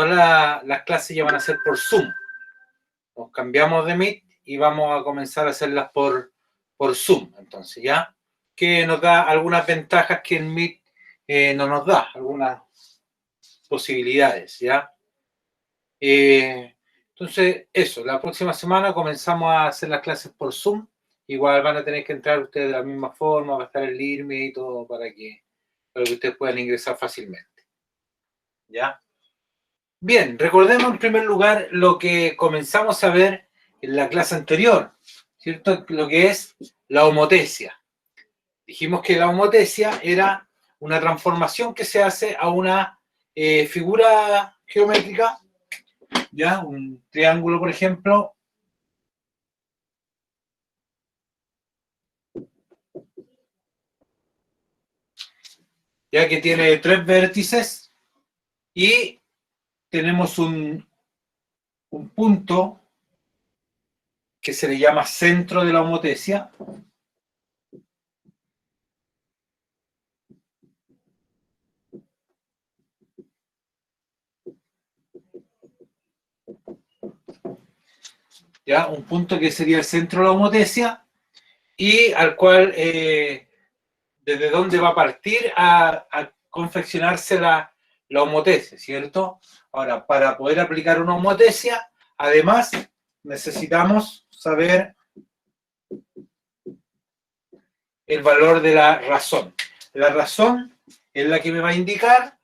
las clases ya van a ser por Zoom. Nos cambiamos de Meet y vamos a comenzar a hacerlas por Zoom, entonces, ¿ya? Que nos da algunas ventajas que en Meet no nos da, algunas posibilidades, ¿ya? Entonces, eso, la próxima semana comenzamos a hacer las clases por Zoom. Igual van a tener que entrar ustedes de la misma forma, va a estar el IRME y todo para que ustedes puedan ingresar fácilmente. ¿Ya? Bien, recordemos en primer lugar lo que comenzamos a ver en la clase anterior, ¿cierto? Lo que es la homotesia. Dijimos que la homotesia era una transformación que se hace a una figura geométrica, ¿ya? Un triángulo, por ejemplo. Ya que tiene 3 vértices y tenemos un punto que se le llama centro de la homotesia. ¿Ya? Un punto que sería el centro de la homotesia y al cual desde dónde va a partir a confeccionarse la homotesia, ¿cierto? Ahora, para poder aplicar una homotesia, además necesitamos saber el valor de la razón. La razón es la que me va a indicar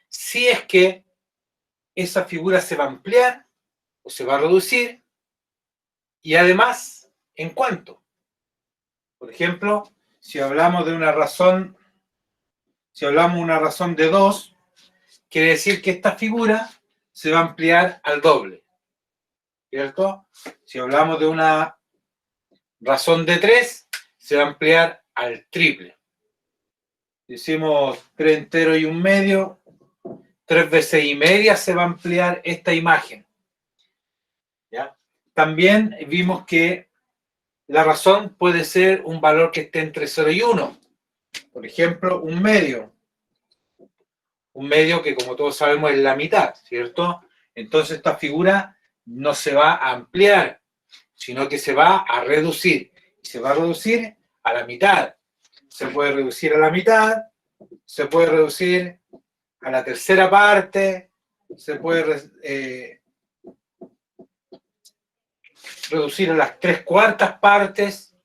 si es que esa figura se va a ampliar o se va a reducir y además, ¿en cuánto? Por ejemplo, si hablamos de una razón, si hablamos de una razón de 2, quiere decir que esta figura se va a ampliar al doble, ¿cierto? Si hablamos de una razón de 3, se va a ampliar al triple. Decimos 3 enteros y 1 medio, 3 veces y media se va a ampliar esta imagen. ¿Ya? También vimos que la razón puede ser un valor que esté entre 0 y 1. Por ejemplo, 1 medio. 1 medio que, como todos sabemos, es la mitad, ¿cierto? Entonces esta figura no se va a ampliar, sino que se va a reducir. Y se va a reducir a la mitad. Se puede reducir a la mitad, se puede reducir a la tercera parte, se puede reducir a las 3/4 partes,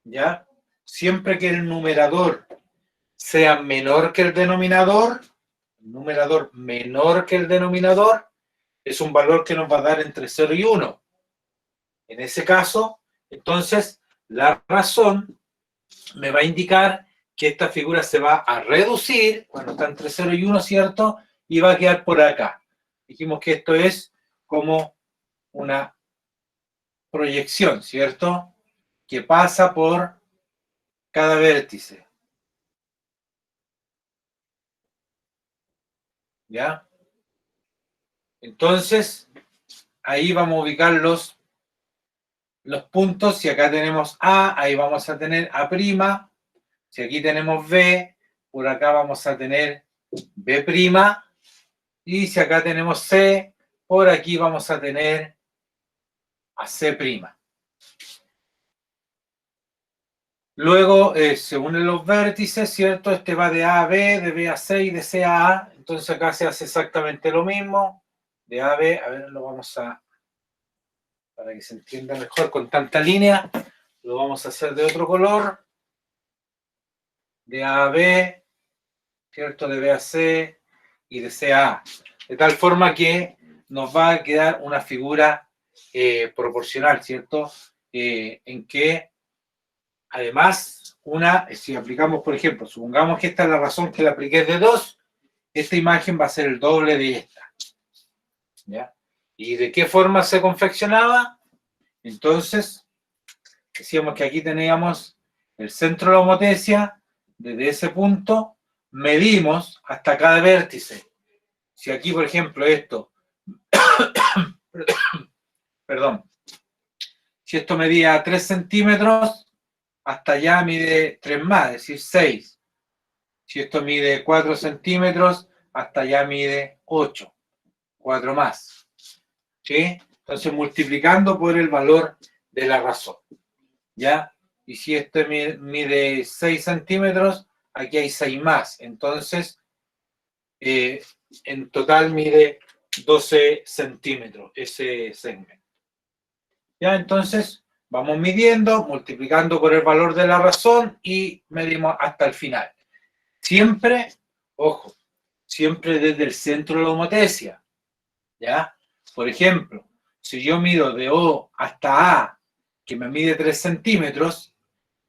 ¿ya? Siempre que el numerador sea menor que el denominador, numerador menor que el denominador, es un valor que nos va a dar entre 0 y 1. En ese caso, entonces, la razón me va a indicar que esta figura se va a reducir cuando está entre 0 y 1, ¿cierto? Y va a quedar por acá. Dijimos que esto es como una proyección, ¿cierto? Que pasa por cada vértice. ¿Ya? Entonces, ahí vamos a ubicar los puntos. Si acá tenemos A, ahí vamos a tener A'. Si aquí tenemos B, por acá vamos a tener B'. Y si acá tenemos C, por aquí vamos a tener a C'. Luego se unen los vértices, ¿cierto? Este va de A a B, de B a C y de C a A. Entonces acá se hace exactamente lo mismo. De A a B, a ver, lo vamos a, para que se entienda mejor con tanta línea, lo vamos a hacer de otro color. De A a B, ¿cierto? De B a C y de C a A. De tal forma que nos va a quedar una figura proporcional, ¿cierto? En que además, si aplicamos, por ejemplo, supongamos que esta es la razón que la apliqué de 2, esta imagen va a ser el doble de esta. ¿Ya? ¿Y de qué forma se confeccionaba? Entonces, decíamos que aquí teníamos el centro de la homotesia, desde ese punto medimos hasta cada vértice. Si aquí, por ejemplo, esto, perdón, si esto medía 3 centímetros, hasta allá mide 3 más, es decir, 6. Si esto mide 4 centímetros, hasta allá mide 8. 4 más. ¿Sí? Entonces, multiplicando por el valor de la razón. ¿Ya? Y si este mide 6 centímetros, aquí hay 6 más. Entonces, en total mide 12 centímetros ese segmento. ¿Ya? Entonces, vamos midiendo, multiplicando por el valor de la razón y medimos hasta el final. Siempre, ojo, siempre desde el centro de la homotesia. ¿Ya? Por ejemplo, si yo mido de O hasta A, que me mide 3 centímetros,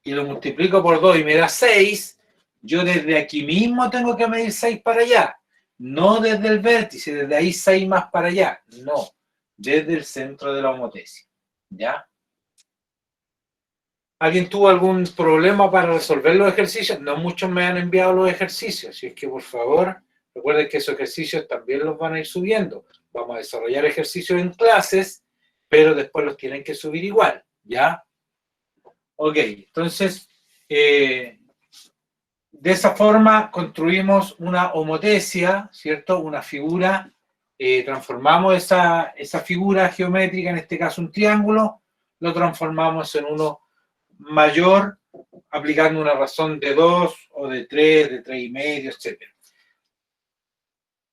y lo multiplico por 2 y me da 6, yo desde aquí mismo tengo que medir 6 para allá. No desde el vértice, desde ahí 6 más para allá. No, desde el centro de la homotesia. ¿Ya? ¿Alguien tuvo algún problema para resolver los ejercicios? No muchos me han enviado los ejercicios, así es que por favor, recuerden que esos ejercicios también los van a ir subiendo. Vamos a desarrollar ejercicios en clases, pero después los tienen que subir igual, ¿ya? Ok, entonces, de esa forma construimos una homotesia, ¿cierto? Una figura, transformamos esa figura geométrica, en este caso un triángulo, lo transformamos en uno mayor, aplicando una razón de 2 o de 3 y medio, etc.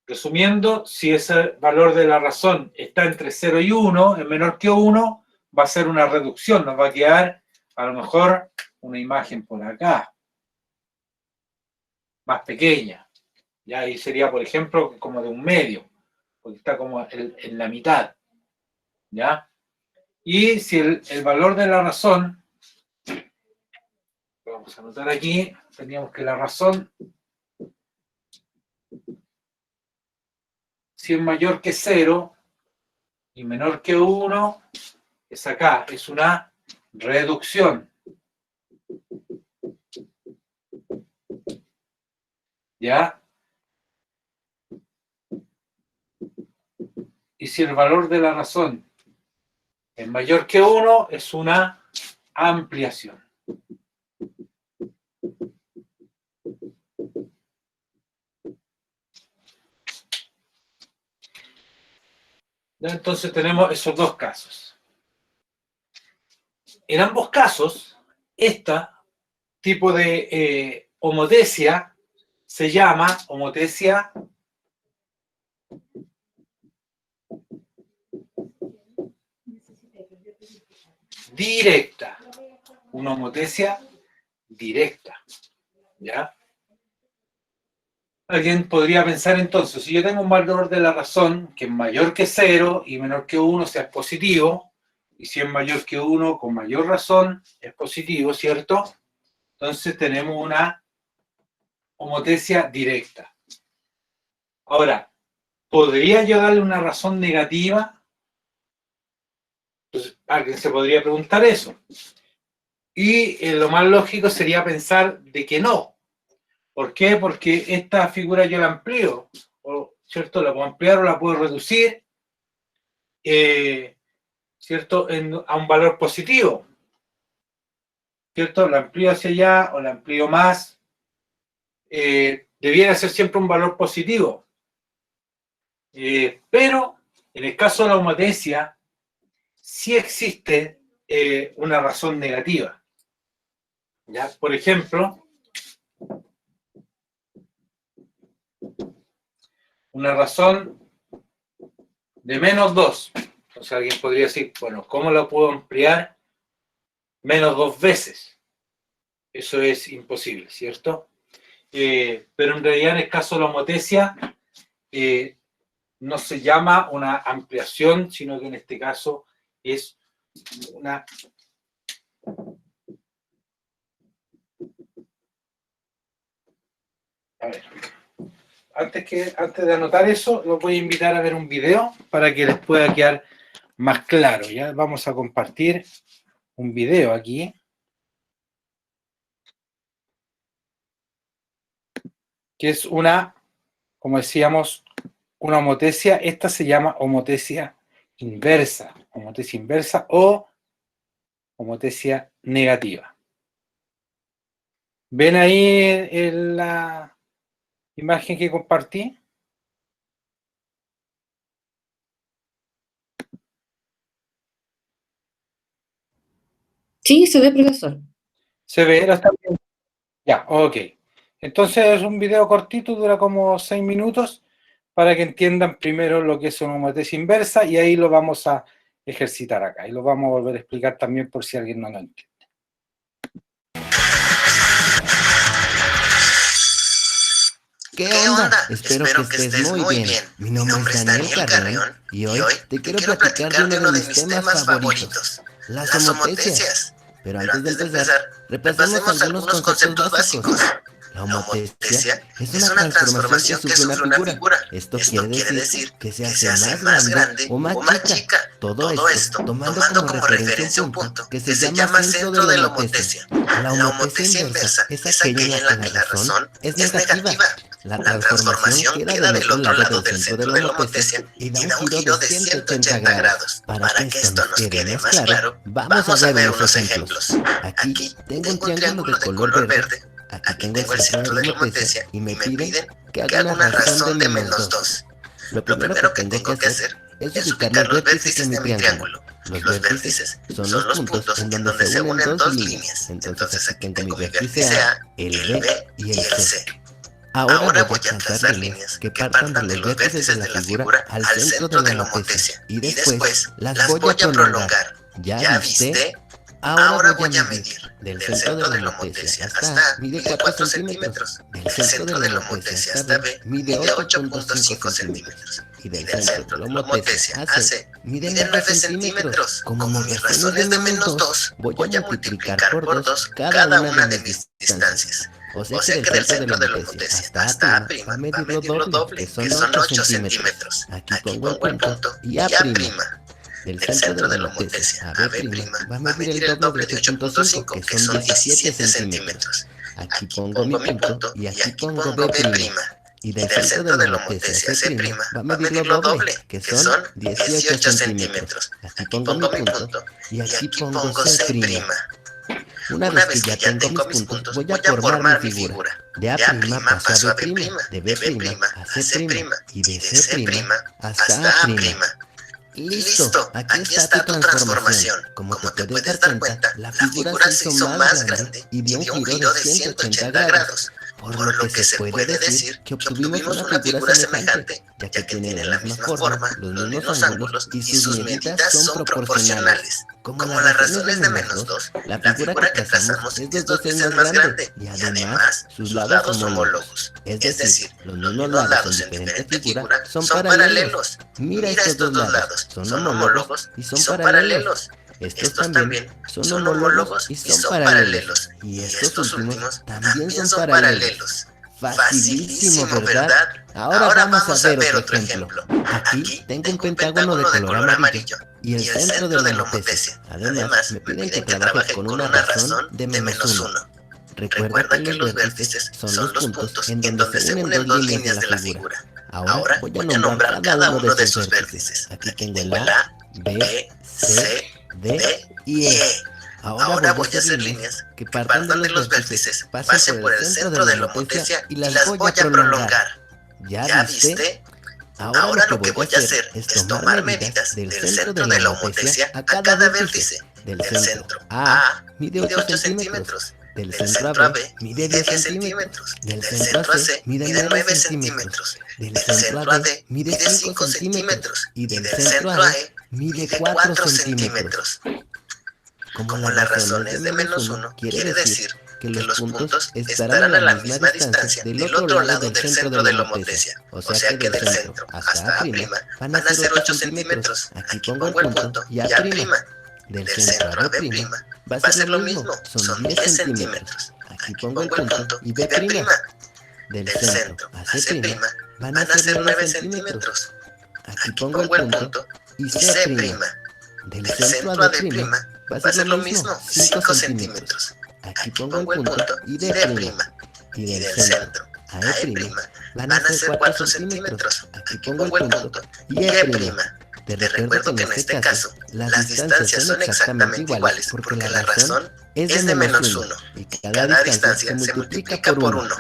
Resumiendo, si ese valor de la razón está entre 0 y 1, es menor que 1, va a ser una reducción, nos va a quedar a lo mejor una imagen por acá, más pequeña. Ya ahí sería, por ejemplo, como de un medio, porque está como en la mitad. ¿Ya? Y si el valor de la razón, vamos a anotar aquí, teníamos que la razón, si es mayor que 0 y menor que 1, es acá, es una reducción. ¿Ya? Y si el valor de la razón es mayor que 1, es una ampliación. ¿Ya? Entonces tenemos esos dos casos. En ambos casos, este tipo de homotesia se llama homotesia directa. Una homotesia directa. ¿Ya? Alguien podría pensar entonces, si yo tengo un valor de la razón que es mayor que 0 y menor que 1, sea, es positivo, y si es mayor que 1, con mayor razón, es positivo, ¿cierto? Entonces tenemos una homotesia directa. Ahora, ¿podría yo darle una razón negativa? Entonces, alguien se podría preguntar eso. Y lo más lógico sería pensar de que no. ¿Por qué? Porque esta figura yo la amplío, ¿cierto? La puedo ampliar o la puedo reducir, ¿cierto? A un valor positivo, ¿cierto? La amplío hacia allá o la amplío más, debiera ser siempre un valor positivo. Pero en el caso de la homotesia, sí existe una razón negativa. ¿Ya? Por ejemplo, una razón de menos 2. Entonces alguien podría decir, bueno, ¿cómo la puedo ampliar menos 2 veces? Eso es imposible, ¿cierto? Pero en realidad en el caso de la homotesia no se llama una ampliación, sino que en este caso es una... A ver, antes de anotar eso, los voy a invitar a ver un video para que les pueda quedar más claro. ¿Ya? Vamos a compartir un video aquí. Que es una, como decíamos, una homotesia. Esta se llama homotesia inversa o homotesia negativa. ¿Ven ahí en la imagen que compartí? Sí, se ve, profesor. ¿Se ve? ¿Lo está viendo? Ya, ok. Entonces es un video cortito, dura como 6 minutos, para que entiendan primero lo que es una homeostasis inversa, y ahí lo vamos a ejercitar acá. Y lo vamos a volver a explicar también por si alguien no lo entiende. ¿Qué onda? Espero que estés muy bien. Mi nombre es Daniel Carreón y hoy te quiero platicar de uno de mis temas favoritos, las homotecias. Pero antes de empezar, repasemos algunos conceptos básicos. La homotecia es una transformación que sufre una figura. Esto quiere decir que se hace más grande o más chica. Todo esto tomando como referencia un punto que se llama centro de la homotecia. La homotecia inversa es aquella en la que la razón es negativa. La transformación queda del otro lado del centro de la homotecia y da un giro de 180 grados. Para que esto nos quede más claro, vamos a ver unos ejemplos. Aquí tengo un triángulo de color verde. Aquí tengo el centro de la homotecia y me piden que haga una razón de menos 2. Lo primero que tengo que hacer es ubicar los vértices de mi triángulo. Los vértices son los puntos en donde se unen dos líneas. Entonces aquí tengo mi vértice A, el B y el C. Ahora voy a trazar líneas que partan de los vértices de la figura al centro de la homotecia y después las voy a prolongar. ¿Ya viste? Ahora voy a medir del centro de la homotecia hasta A, mide 4 centímetros. Del centro de la homotecia hasta B, mide 8.5 centímetros. Y del centro de la homotesia a C, mide 9 centímetros. Como mi razón es de menos 2, voy a multiplicar por 2 cada una de mis distancias. O sea que del centro de la homotesia hasta A' va a medir lo doble, que son 8 centímetros. Aquí pongo el punto y A'. Del centro de la homotesia a B' va a medir el doble de 8.5, que son 17 centímetros. Aquí pongo mi punto y aquí pongo B'. Y del centro de la homotesia a C' va a medir lo doble, que son 18 centímetros. Aquí pongo mi punto y aquí pongo C'. Una vez que ya tengo mis puntos, voy a formar mi figura. De A' paso a B', de B' a C' y de C' hasta A'. Listo, aquí está tu transformación. Como te puedes dar cuenta, la figura se hizo más grande y dio un giro de 180 grados. Por lo que se puede decir que obtuvimos una figura semejante, ya que tiene la misma forma, los mismos ángulos y sus medidas son proporcionales. Como la razón es de menos 2, la figura que trazamos es 2 veces más grande y además sus lados son homólogos. Es decir, los mismos lados en diferente figura son paralelos. Mira estos dos lados, son homólogos y son paralelos. Estos también son homólogos y son paralelos. Y estos últimos también son paralelos. Facilísimo, ¿verdad? Ahora vamos a ver otro ejemplo. Aquí tengo un pentágono de color amarillo y el centro de la homotecia. Además, me piden que trabaje con una razón de menos 1. Recuerda que los vértices son los puntos en donde se unen dos líneas de la figura. Ahora voy a nombrar cada uno de sus vértices. Aquí tengo el A, B, C, D y E. Ahora voy a hacer líneas que partan de los vértices, pasen por el centro de la homotecia y las voy a prolongar. ¿Ya viste? Ahora lo que voy a hacer es tomar medidas del centro de la homotecia a cada vértice. Del centro A mide 8 centímetros. Del centro a B mide 10 centímetros. Del centro a C mide 9 centímetros. Del centro a D mide 5 centímetros. Y del centro a E mide 4 centímetros. Como la razón es de menos 1, quiere decir que los puntos estarán a la misma distancia del otro lado del centro de la homotecia. O sea que del centro hasta A' van a ser 8 centímetros. Aquí pongo el punto y A'. Del centro a B' va a ser lo mismo, son 10 centímetros. Aquí pongo el punto y B'. Del centro a C' van a ser 9 centímetros. Aquí pongo el punto y C'. Del centro a D' va a ser lo mismo, 5 centímetros. Aquí pongo el punto y D'. Y del centro a E' van a ser 4 centímetros. Aquí pongo el punto y E'. Te recuerdo que en este caso las distancias son exactamente iguales porque la razón es de menos 1 y cada distancia se multiplica por 1.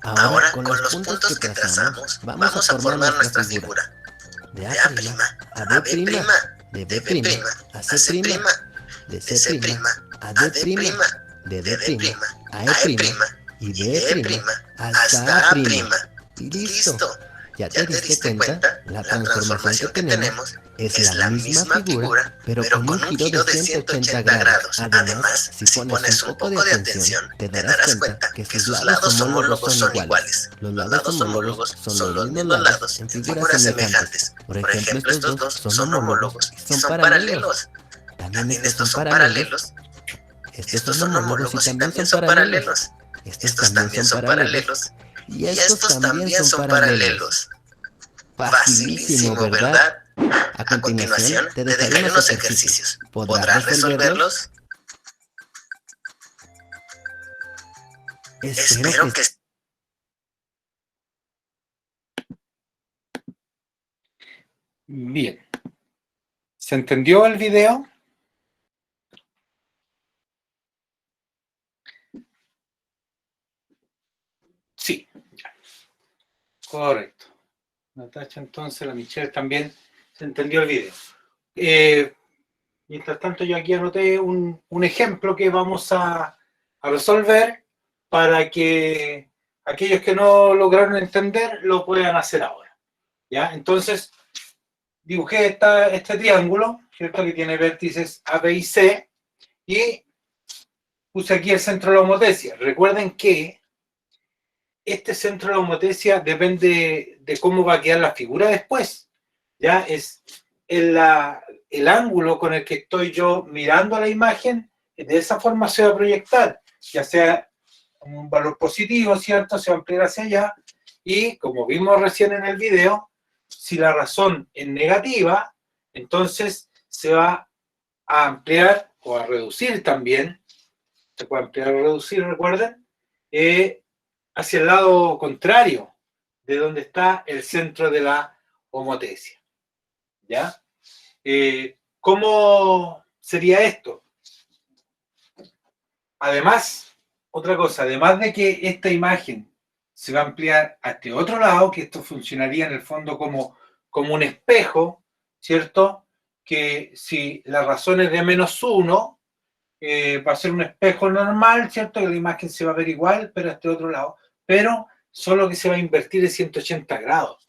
Ahora, con los puntos que trazamos, vamos a formar nuestra figura. De A' a B', de B' a C', de C' a D', de D', a E', y B', hasta A'. Y listo. ¿Ya te diste cuenta? La transformación que tenemos es la misma figura, pero con un giro de 180 grados. Además, si pones un poco de atención, te darás cuenta que sus lados homólogos son iguales. Los lados homólogos son los mismos lados en figuras semejantes. Por ejemplo, estos dos son homólogos y son paralelos. También estos son paralelos. Estos son homólogos y también son paralelos. Estos también son paralelos. Y estos también son paralelos. Facilísimo, ¿verdad? A continuación, te dejaré unos ejercicios. ¿Podrás resolverlos? Espero que... Bien. ¿Se entendió el video? Sí. Ya. Correcto. Natacha, entonces, la Michelle también se entendió el video. Mientras tanto, yo aquí anoté un ejemplo que vamos a resolver para que aquellos que no lograron entender lo puedan hacer ahora. ¿Ya? Entonces, dibujé este triángulo, ¿cierto? Que tiene vértices A, B y C, y puse aquí el centro de la homotesia. Recuerden que este centro de la homotesia depende de cómo va a quedar la figura después. Ya es el ángulo con el que estoy yo mirando a la imagen, de esa forma se va a proyectar, ya sea un valor positivo, ¿cierto? Se va a ampliar hacia allá, y como vimos recién en el video, si la razón es negativa, entonces se va a ampliar o a reducir también, se puede ampliar o reducir, recuerden, hacia el lado contrario de donde está el centro de la homotesia. ¿Ya? ¿Cómo sería esto? Además, otra cosa, además de que esta imagen se va a ampliar a este otro lado, que esto funcionaría en el fondo como un espejo, ¿cierto? Que si la razón es de -1, va a ser un espejo normal, ¿cierto? Que la imagen se va a ver igual, pero a este otro lado. Pero solo que se va a invertir en 180 grados,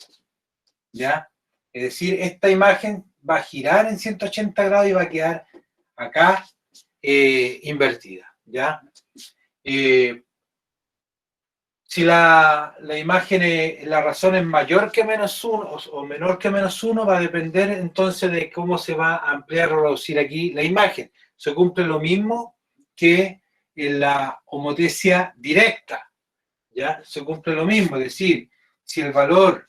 ¿ya? Es decir, esta imagen va a girar en 180 grados y va a quedar acá invertida, ¿ya? Si la imagen, la razón es mayor que -1 o menor que -1, va a depender entonces de cómo se va a ampliar o reducir aquí la imagen. Se cumple lo mismo que en la homotesia directa, ¿ya? Se cumple lo mismo, es decir, si el valor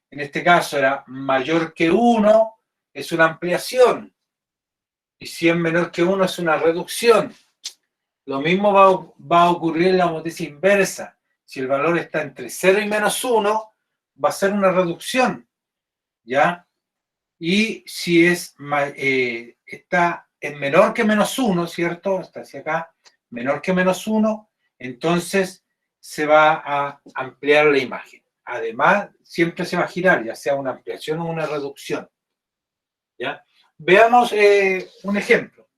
en este caso era mayor que 1, es una ampliación, y si es menor que 1 es una reducción. Lo mismo va a ocurrir en la homotesia inversa. Si el valor está entre 0 y -1, va a ser una reducción, ¿ya? Y si está en menor que -1, ¿cierto? Está hacia acá, menor que -1, entonces se va a ampliar la imagen. Además, siempre se va a girar, ya sea una ampliación o una reducción, ¿ya? Veamos un ejemplo.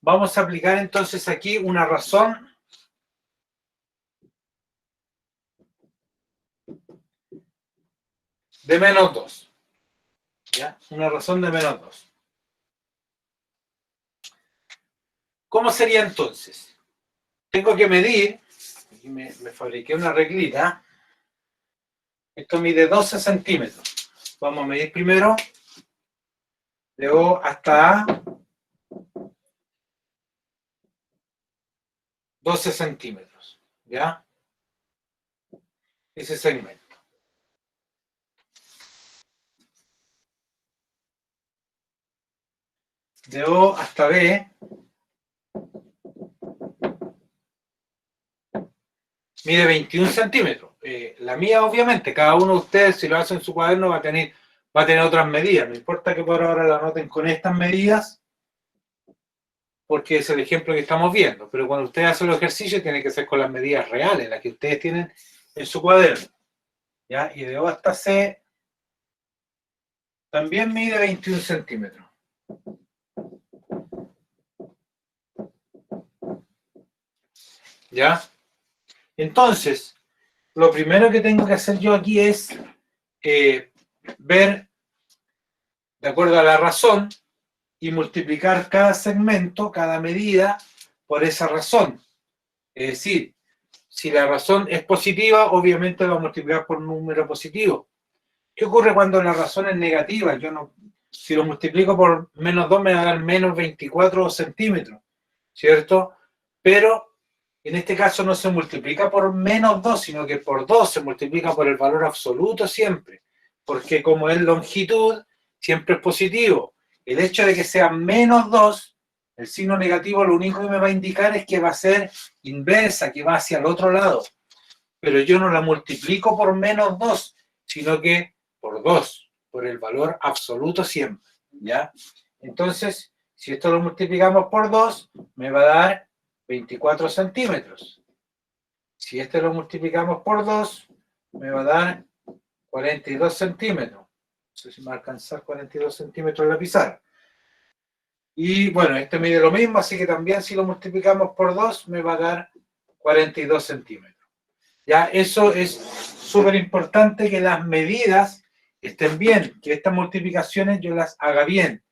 Vamos a aplicar entonces aquí una razón de -2. ¿Ya? Una razón de -2. ¿Cómo sería entonces? Tengo que medir, aquí me fabriqué una reglita, esto mide 12 centímetros. Vamos a medir primero de O hasta A, 12 centímetros, ¿ya? Ese segmento. De O hasta B, mide 21 centímetros. La mía, obviamente, cada uno de ustedes, si lo hace en su cuaderno, va a tener otras medidas. No importa que por ahora la anoten con estas medidas, porque es el ejemplo que estamos viendo. Pero cuando ustedes hacen los ejercicios, tienen que ser con las medidas reales, las que ustedes tienen en su cuaderno. ¿Ya? Y de O hasta C también mide 21 centímetros. ¿Ya? Entonces, lo primero que tengo que hacer yo aquí es ver, de acuerdo a la razón, y multiplicar cada segmento, cada medida, por esa razón. Es decir, si la razón es positiva, obviamente va a multiplicar por un número positivo. ¿Qué ocurre cuando la razón es negativa? Si lo multiplico por menos 2 me va a dar menos 24 centímetros, ¿cierto? Pero en este caso no se multiplica por menos 2, sino que por 2 se multiplica por el valor absoluto siempre, porque como es longitud, siempre es positivo. El hecho de que sea menos 2, el signo negativo lo único que me va a indicar es que va a ser inversa, que va hacia el otro lado. Pero yo no la multiplico por menos 2, sino que por 2, por el valor absoluto siempre, ¿ya? Entonces, si esto lo multiplicamos por 2, me va a dar 24 centímetros. Si este lo multiplicamos por 2, me va a dar 42 centímetros. No sé si me va a alcanzar 42 centímetros en la pizarra. Y bueno, este mide lo mismo, así que también si lo multiplicamos por 2, me va a dar 42 centímetros. Ya, eso es súper importante, que las medidas estén bien, que estas multiplicaciones yo las haga bien.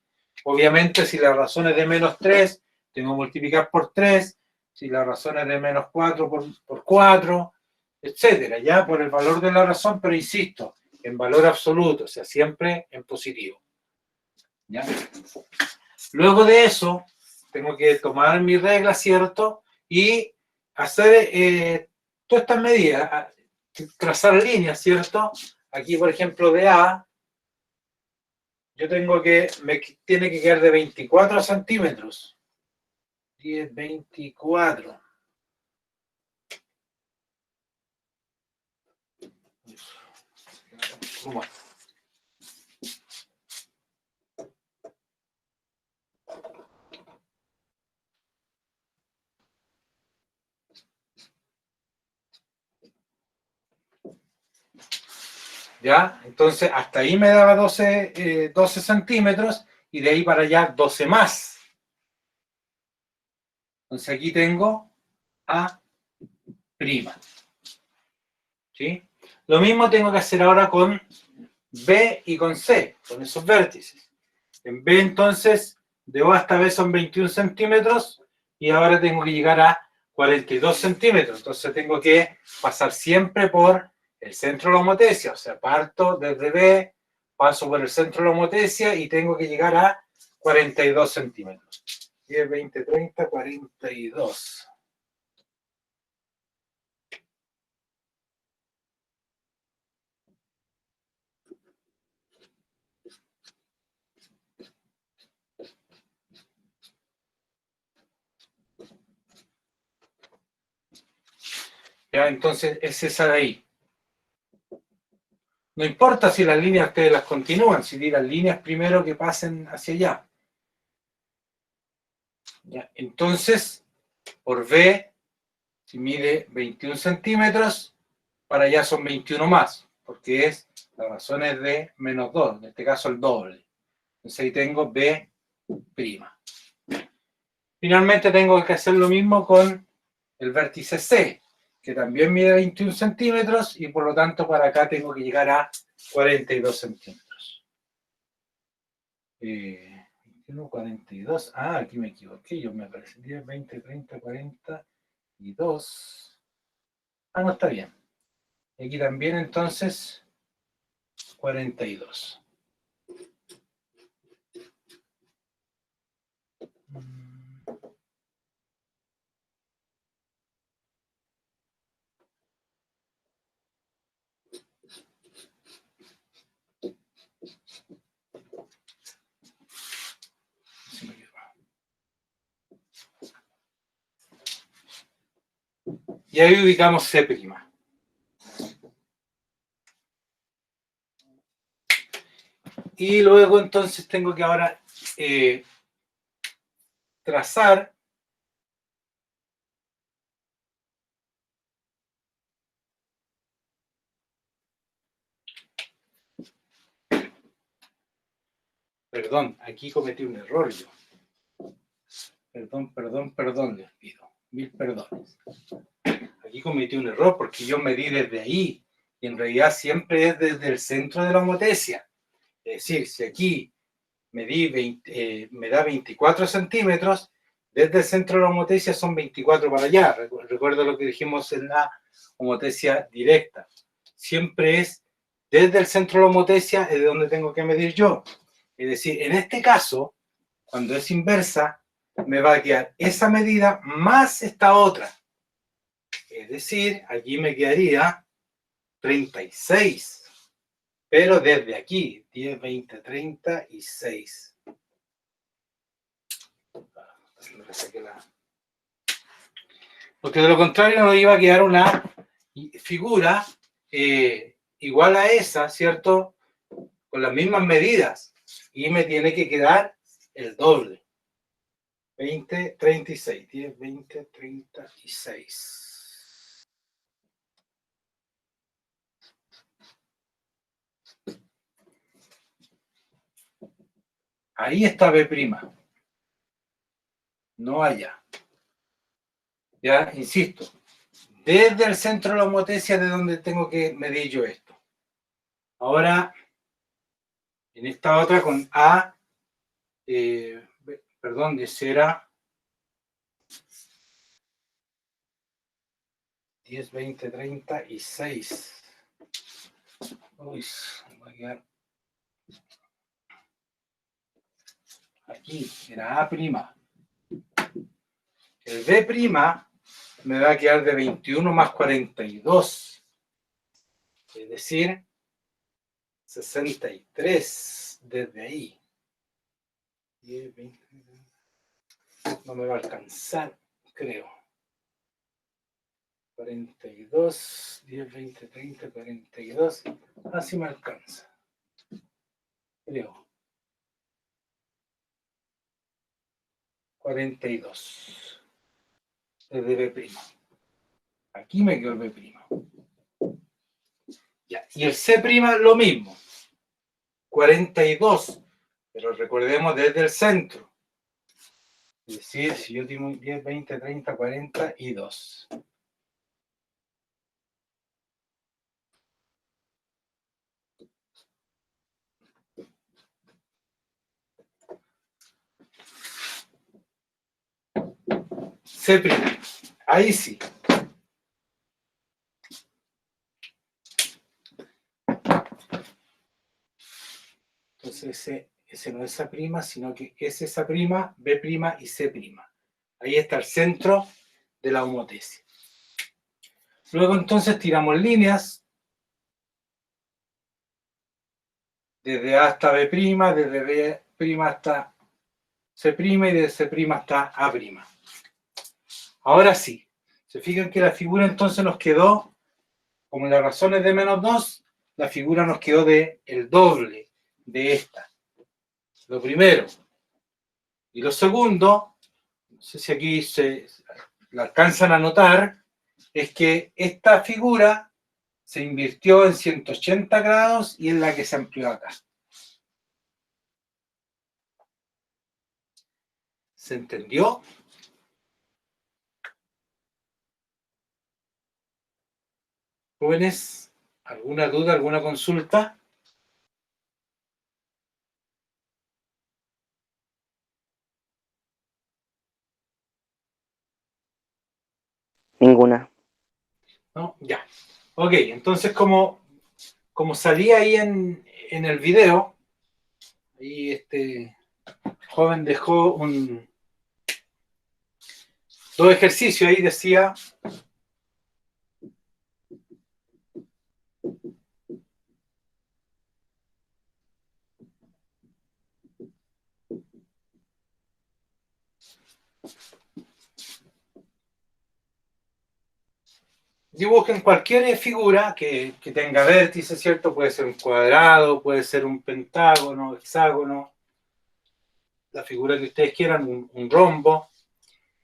Obviamente, si la razón es de menos 3, tengo que multiplicar por 3, si la razón es de menos 4, por 4, etcétera, ya por el valor de la razón, pero insisto, en valor absoluto, o sea, siempre en positivo. ¿Ya? Luego de eso, tengo que tomar mi regla, ¿cierto? Y hacer todas estas medidas, trazar líneas, ¿cierto? Aquí, por ejemplo, de A, yo me tiene que quedar de 24 centímetros. 10, 24. Bueno. ¿Ya? Entonces, hasta ahí me daba 12 centímetros y de ahí para allá 12 más. Entonces aquí tengo A'. ¿Sí? Lo mismo tengo que hacer ahora con B y con C, con esos vértices. En B entonces, de O hasta B son 21 centímetros y ahora tengo que llegar a 42 centímetros. Entonces tengo que pasar siempre por el centro de la homotesia. O sea, parto desde B, paso por el centro de la homotesia y tengo que llegar a 42 centímetros. 10, 20, 30, 42. ¿Ya? Entonces es esa de ahí. No importa si las líneas ustedes las continúan, si tiran líneas primero que pasen hacia allá. ¿Ya? Entonces, por B, si mide 21 centímetros, para allá son 21 más, porque la razón es de menos 2, en este caso el doble. Entonces ahí tengo B'. Finalmente tengo que hacer lo mismo con el vértice C, que también mide 21 centímetros y por lo tanto para acá tengo que llegar a 42 centímetros. 21, 42. Ah, aquí me equivoqué. Yo me parece 10, 20, 30, 42. Ah, no, está bien. Aquí también entonces 42. Y ahí ubicamos C'. Y luego entonces tengo que ahora trazar perdón, aquí cometí un error yo. Perdón, les pido. 1000 perdones. aquí cometí un error porque yo medí desde ahí y en realidad siempre es desde el centro de la homotesia. Es decir, si aquí me da 24 centímetros, desde el centro de la homotesia son 24 para allá. Recuerdo lo que dijimos en la homotesia directa. Siempre es desde el centro de la homotesia es de donde tengo que medir yo. Es decir, en este caso, cuando es inversa, me va a quedar esa medida más esta otra. Es decir, aquí me quedaría 36. Pero desde aquí, 10, 20, 36. Porque de lo contrario nos iba a quedar una figura igual a esa, ¿cierto? Con las mismas medidas. Y me tiene que quedar el doble. 20, 36. 10, 20, 36. Ahí está B'. No allá. Ya, insisto. Desde el centro de la homotesia de donde tengo que medir yo esto. Ahora, en esta otra con A, perdón, de cera 10, 20, 36. Uy, voy a quedar aquí, era A'. El B' me va a quedar de 21 más 42. Es decir, 63 desde ahí. 10, 20, no me va a alcanzar, creo. 42, 10, 20, 30, 42. Así me alcanza. Creo. 42. Desde B'. Aquí me quedó el B'. Ya. Y el C' lo mismo. 42. Pero recordemos desde el centro. Es decir, si yo tengo 10, 20, 30, 42. C'. Ahí sí. Entonces ese no es A', sino que es esa prima, B' y C'. Ahí está el centro de la homotesia. Luego entonces tiramos líneas desde A hasta B', desde B' hasta C' y desde C' hasta A'. Ahora sí, se fijan que la figura entonces nos quedó, como la razón es de -2, la figura nos quedó de el doble de esta. Lo primero. Y lo segundo, no sé si aquí se la alcanzan a notar, es que esta figura se invirtió en 180 grados y es la que se amplió acá. ¿Se entendió? Jóvenes, ¿alguna duda, alguna consulta? Ninguna. ¿No? Ya. Ok, entonces como salía ahí en el video, ahí este joven dejó dos ejercicios, ahí decía dibujen cualquier figura que tenga vértice, ¿cierto? Puede ser un cuadrado, puede ser un pentágono, hexágono, la figura que ustedes quieran, un rombo.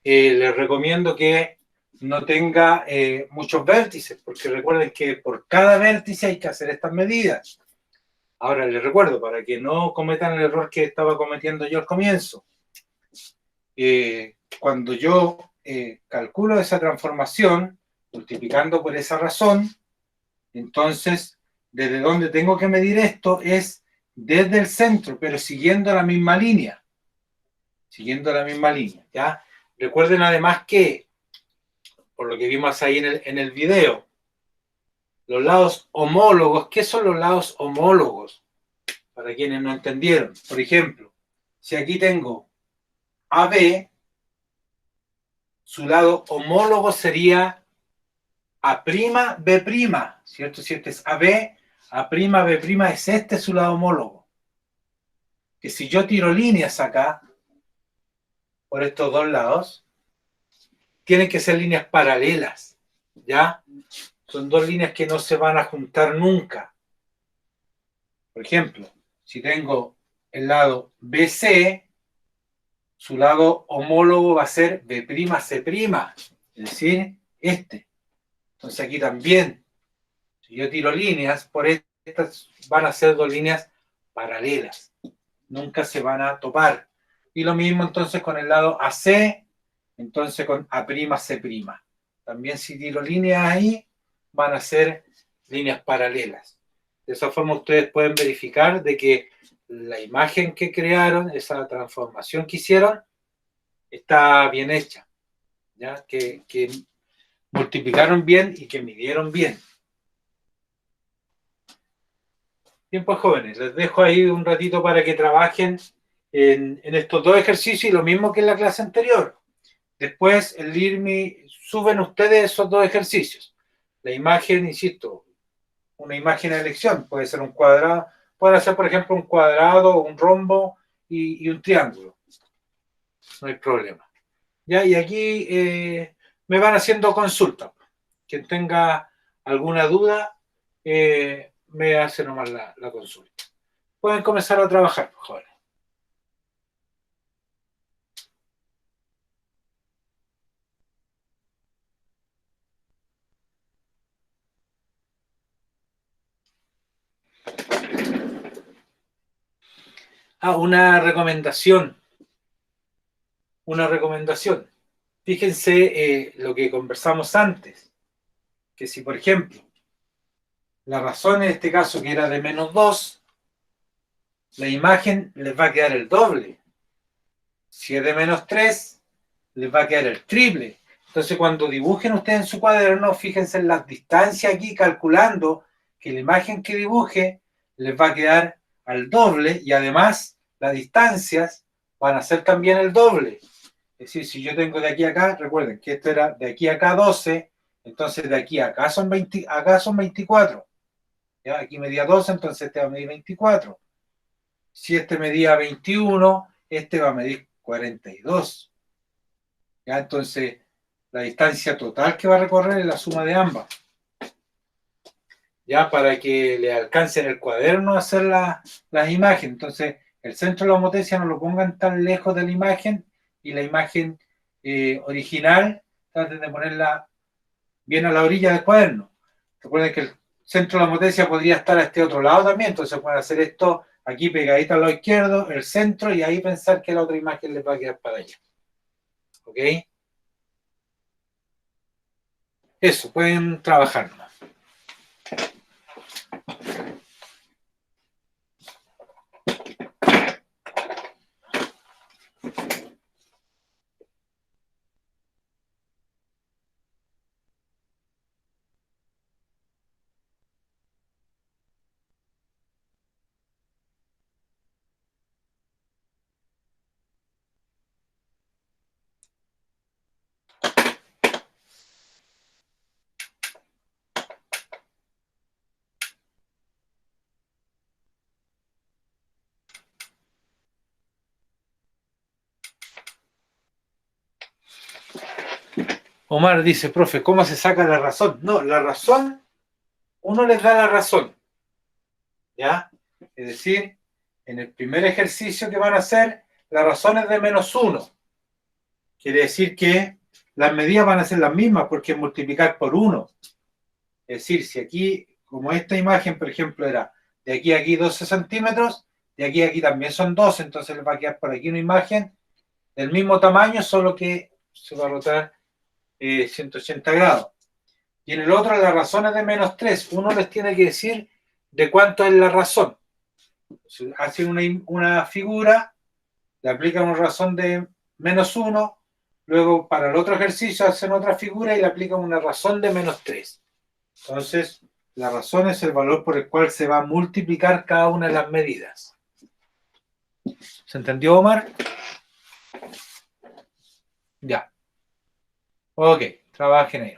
Les recomiendo que no tenga muchos vértices, porque recuerden que por cada vértice hay que hacer estas medidas. Ahora les recuerdo, para que no cometan el error que estaba cometiendo yo al comienzo, cuando yo calculo esa transformación, multiplicando por esa razón, entonces, desde donde tengo que medir esto es desde el centro, pero siguiendo la misma línea. Siguiendo la misma línea, ¿ya? Recuerden además que, por lo que vimos ahí en el video, los lados homólogos, ¿qué son los lados homólogos? Para quienes no entendieron. Por ejemplo, si aquí tengo AB, su lado homólogo sería A'B', ¿cierto? Si este es AB, A'B' es este su lado homólogo. Que si yo tiro líneas acá, por estos dos lados, tienen que ser líneas paralelas, ¿ya? Son dos líneas que no se van a juntar nunca. Por ejemplo, si tengo el lado BC, su lado homólogo va a ser B'C', es decir, este. Entonces aquí también, si yo tiro líneas, por estas van a ser dos líneas paralelas. Nunca se van a topar. Y lo mismo entonces con el lado AC, entonces con A'C'. También si tiro líneas ahí, van a ser líneas paralelas. De esa forma ustedes pueden verificar de que la imagen que crearon, esa transformación que hicieron, está bien hecha, ¿ya? Que multiplicaron bien y que midieron bien. Bien, pues jóvenes, les dejo ahí un ratito para que trabajen en estos dos ejercicios y lo mismo que en la clase anterior. Después, el IRMI, suben ustedes esos dos ejercicios. La imagen, insisto, una imagen de elección, puede ser un cuadrado, puede ser, por ejemplo, un cuadrado, un rombo y un triángulo. No hay problema. ¿Ya? Y aquí me van haciendo consultas. Quien tenga alguna duda, me hace nomás la consulta. Pueden comenzar a trabajar, jóvenes. Una recomendación. Una recomendación. Fíjense lo que conversamos antes. Que si, por ejemplo, la razón en este caso que era de -2, la imagen les va a quedar el doble. Si es de -3, les va a quedar el triple. Entonces, cuando dibujen ustedes en su cuaderno, fíjense en las distancias aquí, calculando que la imagen que dibuje les va a quedar al doble y además las distancias van a ser también el doble. Es decir, si yo tengo de aquí a acá, recuerden que esto era de aquí a acá 12, entonces de aquí a acá son 20, acá son 24. ¿Ya? Aquí medía 12, entonces este va a medir 24. Si este medía 21, este va a medir 42. ¿Ya? Entonces, la distancia total que va a recorrer es la suma de ambas. Ya para que le alcance en el cuaderno a hacer las imágenes. Entonces, el centro de la homotesia no lo pongan tan lejos de la imagen y la imagen original traten de ponerla bien a la orilla del cuaderno. Recuerden que el centro de la homotesia podría estar a este otro lado también, entonces pueden hacer esto aquí pegadito al lado izquierdo, el centro, y ahí pensar que la otra imagen les va a quedar para allá. ¿Ok? Eso, pueden trabajar. Omar dice, profe, ¿cómo se saca la razón? No, la razón, uno les da la razón. ¿Ya? Es decir, en el primer ejercicio que van a hacer, la razón es de -1. Quiere decir que las medidas van a ser las mismas porque es multiplicar por 1. Es decir, si aquí, como esta imagen, por ejemplo, era de aquí a aquí 12 centímetros, de aquí a aquí también son 12, entonces les va a quedar por aquí una imagen del mismo tamaño, solo que se va a rotar 180 grados. y en el otro la razón es de menos 3. Uno les tiene que decir de cuánto es la razón. Hacen una figura, le aplican una razón de menos 1, luego para el otro ejercicio hacen otra figura y le aplican una razón de menos 3. Entonces, la razón es el valor por el cual se va a multiplicar cada una de las medidas. ¿Se entendió, Omar? Ya. Ok, trabajen ahí.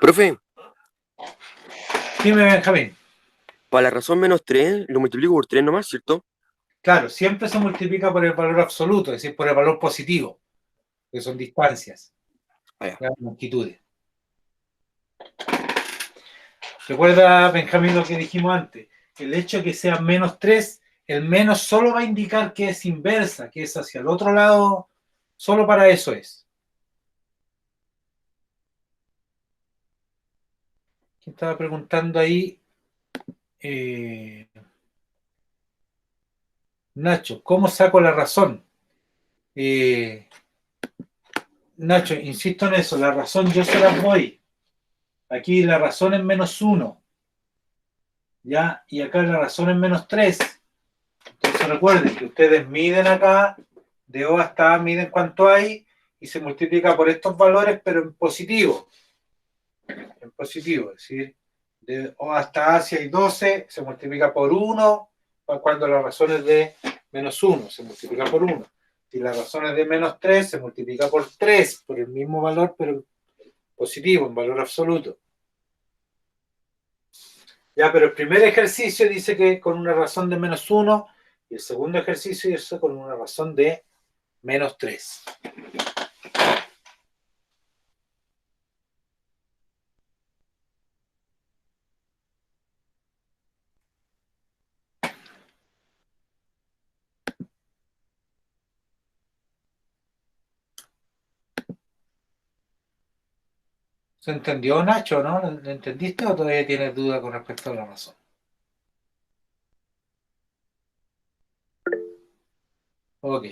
Profe, Dime, Benjamín. para la razón menos 3 lo multiplico por 3 nomás, ¿cierto? Claro, siempre se multiplica por el valor absoluto, es decir, por el valor positivo, que son distancias, Ah, ya. longitudes. Recuerda, Benjamín, lo que dijimos antes. El hecho de que sea menos 3, el menos solo va a indicar que es inversa, que es hacia el otro lado, solo para eso es. ¿Quién estaba preguntando ahí? Nacho, ¿cómo saco la razón? Nacho, insisto en eso, la razón yo se las doy. Aquí la razón es menos 1, ¿ya? Y acá la razón es menos 3. Entonces recuerden que ustedes miden acá, de O hasta A miden cuánto hay, y se multiplica por estos valores, pero en positivo. En positivo, es decir, de O hasta A si hay 12, se multiplica por 1, cuando la razón es de menos 1, se multiplica por 1. Si la razón es de menos 3, se multiplica por 3, por el mismo valor, pero positivo, en valor absoluto. Ya, pero el primer ejercicio dice que con una razón de menos 1, y el segundo ejercicio dice con una razón de menos 3. ¿Se entendió, Nacho, no? ¿Lo entendiste o todavía tienes duda con respecto a la razón? Ok.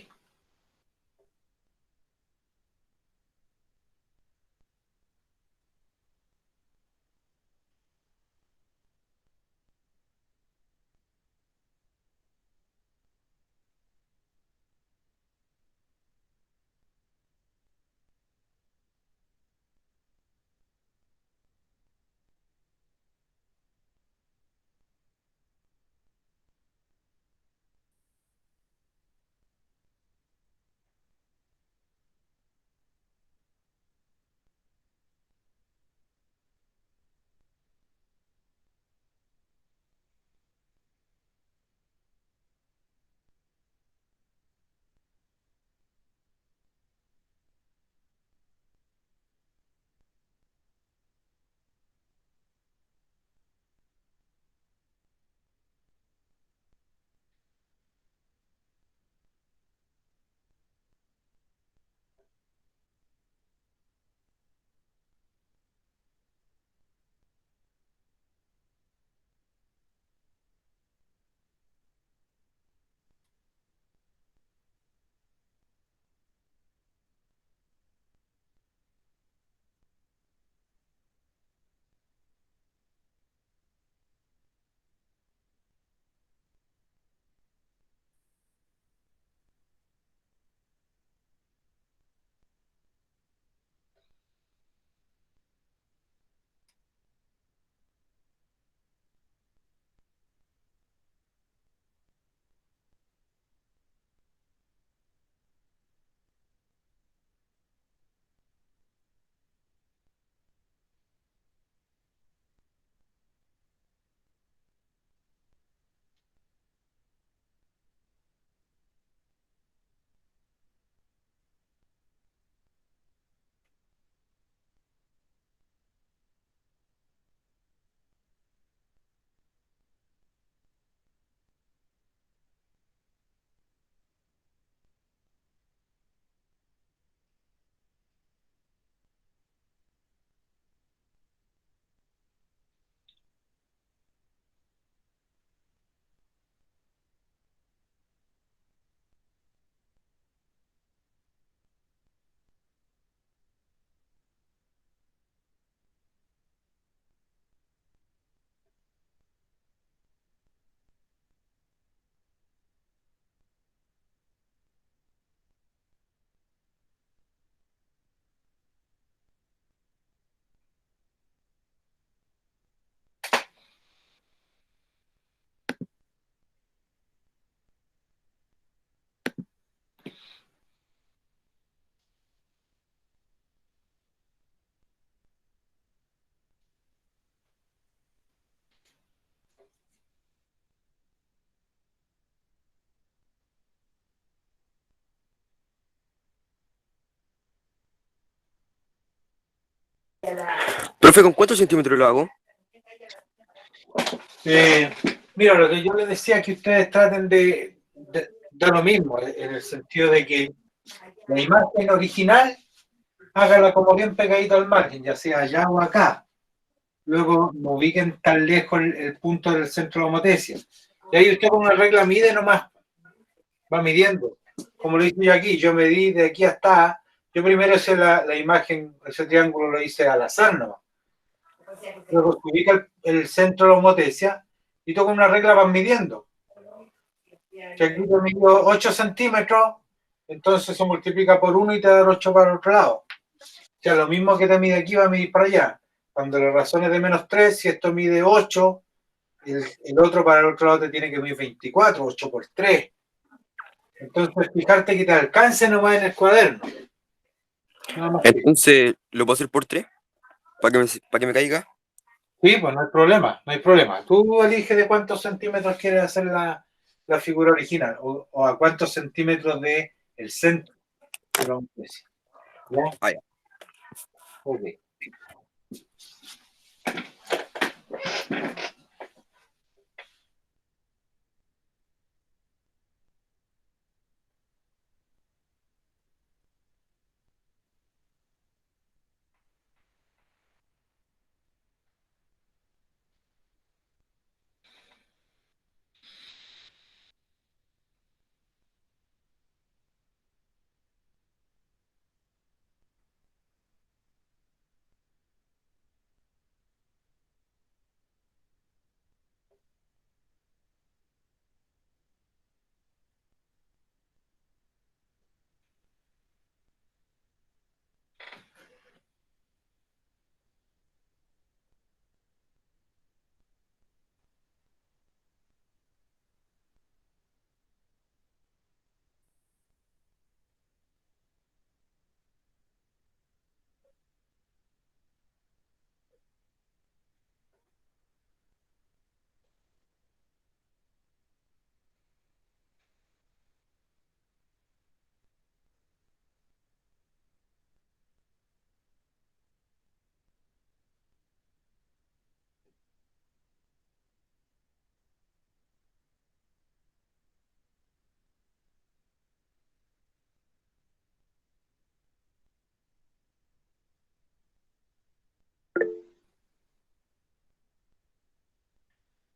Profe, ¿con cuántos centímetros lo hago? Mira, lo que yo les decía es que ustedes traten de lo mismo, en el sentido de que la imagen original hágala como bien pegadito al margen, ya sea allá o acá. Luego no ubiquen tan lejos el punto del centro de homotesia. Y ahí usted con una regla mide nomás, va midiendo. Como lo hice yo aquí, yo medí de aquí hasta. Yo primero hice la imagen, ese triángulo lo hice al azar nomás. Luego se ubica el centro de la homotesia y tú con una regla vas midiendo. Que aquí te midió 8 centímetros, entonces se multiplica por 1 y te da 8 para el otro lado. O sea, lo mismo que te mide aquí va a medir para allá. Cuando la razón es de -3, si esto mide 8, el otro para el otro lado te tiene que medir 24, 8 por 3. Entonces, fijarte que te alcance nomás en el cuaderno. Nada más que. Entonces, ¿lo puedo hacer por 3? ¿Para que me caiga? Sí, pues no hay problema, no hay problema. Tú eliges de cuántos centímetros quieres hacer la figura original o a cuántos centímetros de el centro de la homotesia. ¿Ya? Ah, ya. Ok.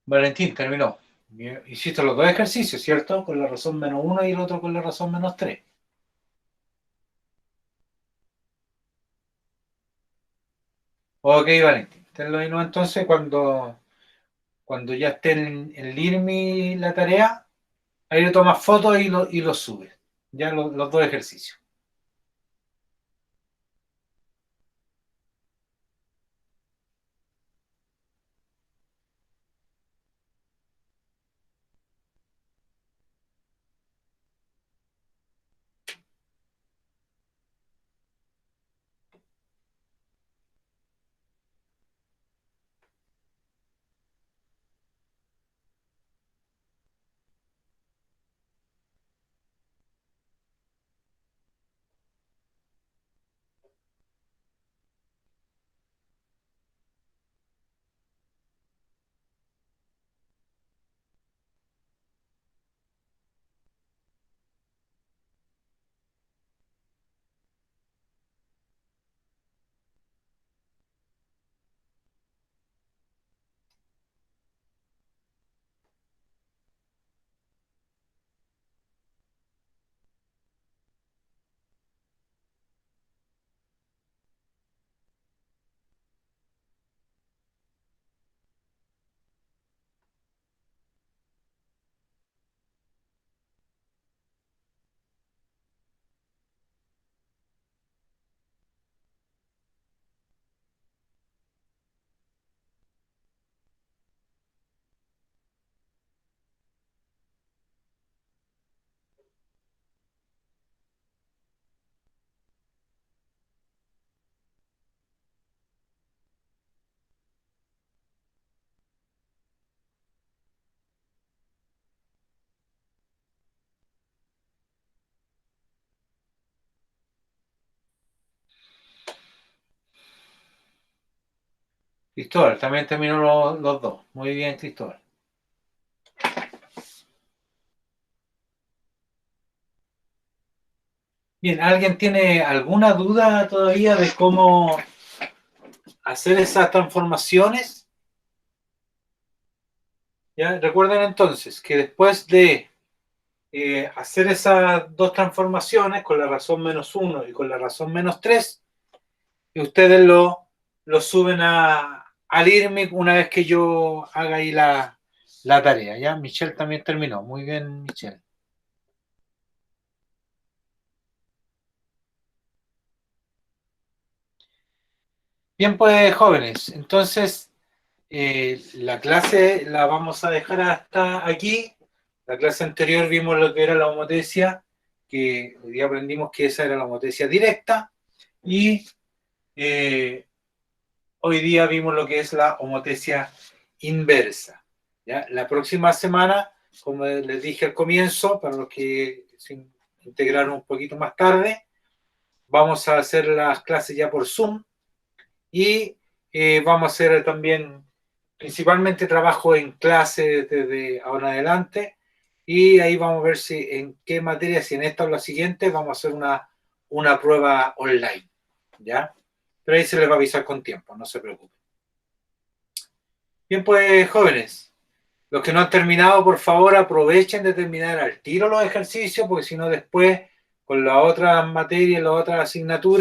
Valentín, terminó. Hiciste los dos ejercicios, ¿cierto? Con la razón -1 y el otro con la razón -3. Ok, Valentín. Tenlo ahí, ¿no? Entonces, cuando ya esté en LIRMI la tarea, ahí le tomas fotos y lo subes. Ya los dos ejercicios. Cristóbal, también terminó los dos. Muy bien, Cristóbal. Bien, ¿alguien tiene alguna duda todavía de cómo hacer esas transformaciones? ¿Ya? Recuerden entonces que después de hacer esas dos transformaciones con la razón -1 y con la razón -3, ustedes lo suben al IRMIC una vez que yo haga ahí la tarea. ¿Ya? Michelle también terminó. Muy bien, Michelle. Bien, pues, jóvenes, entonces la clase la vamos a dejar hasta aquí. La clase anterior vimos lo que era la homotesia, que hoy día aprendimos que esa era la homotesia directa, y hoy día vimos lo que es la homotesia inversa. ¿Ya? La próxima semana, como les dije al comienzo, para los que se integraron un poquito más tarde, vamos a hacer las clases ya por Zoom, y vamos a hacer también principalmente trabajo en clase desde ahora en adelante, y ahí vamos a ver si en qué materia, si en esta o la siguiente, vamos a hacer una prueba online, ¿ya? Pero ahí se les va a avisar con tiempo, no se preocupen. Bien, pues, jóvenes, los que no han terminado, por favor, aprovechen de terminar al tiro los ejercicios, porque si no después, con la otra materia y la otra asignatura,